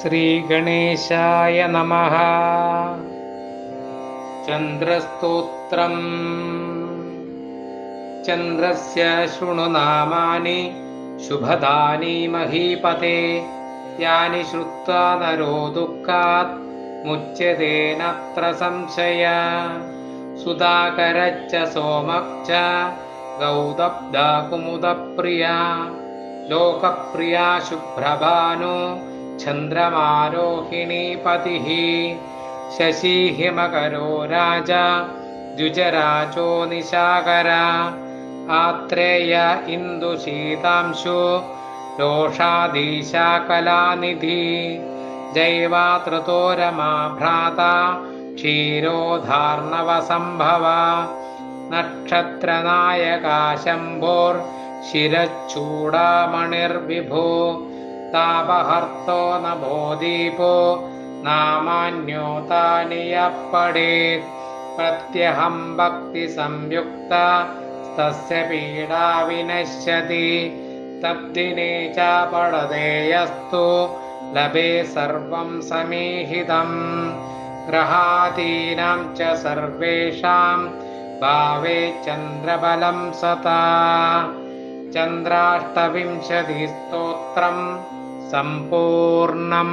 ശ്രീഗണേശായ നമഃ. ചന്ദ്രസ്തോത്രം. ചന്ദ്രസ്യ ശൃണു നാമാനി ശുഭദാനി മഹീപതേ. യാനി ശ്രുത്വാ നരോ ദുഃഖാത് മുച്യതേ നത്ര സംശയ. സുധാകരശ്ച സോമശ്ച ഗൗദബ്ധാ കുമുദപ്രിയാ. ലോകപ്രിയാ ശുഭ്രഭാനു ചന്ദ്രമാരോഹിണീപതിഃ. ശശീ മകരോ രാജ ദ്വിജരാജോ നിശാകര. ആത്രേയ ഇന്ദുശീതാംശു രോഷാദീശാ കലാനിധി. ജൈവാതൃതോ രമാ ഭ്രാതാ ക്ഷീരോധാർണവസംഭവ. നക്ഷത്രനായകാ ശംഭോർ ശിരച്ചൂടാമണിർവിഭോ. താപഹർത്തോ നഭോ ദീപോ നാമാന്യോ താനി യഃ പഠേത്. പ്രത്യഹം ഭക്തി സംയുക്ത തസ്യ പീഡാ വിനശ്യതി. തദ്ദിനേ ച പഠതേ യസ്തു ലഭേ സർവം സമീഹിതം. ഗ്രഹാദീനാം ച സർവേഷാം ഭാവേ ചന്ദ്രബലം സതാ. ചന്ദ്രാഷ്ടവിംശതി സ്തോത്രം സമ്പൂർണം.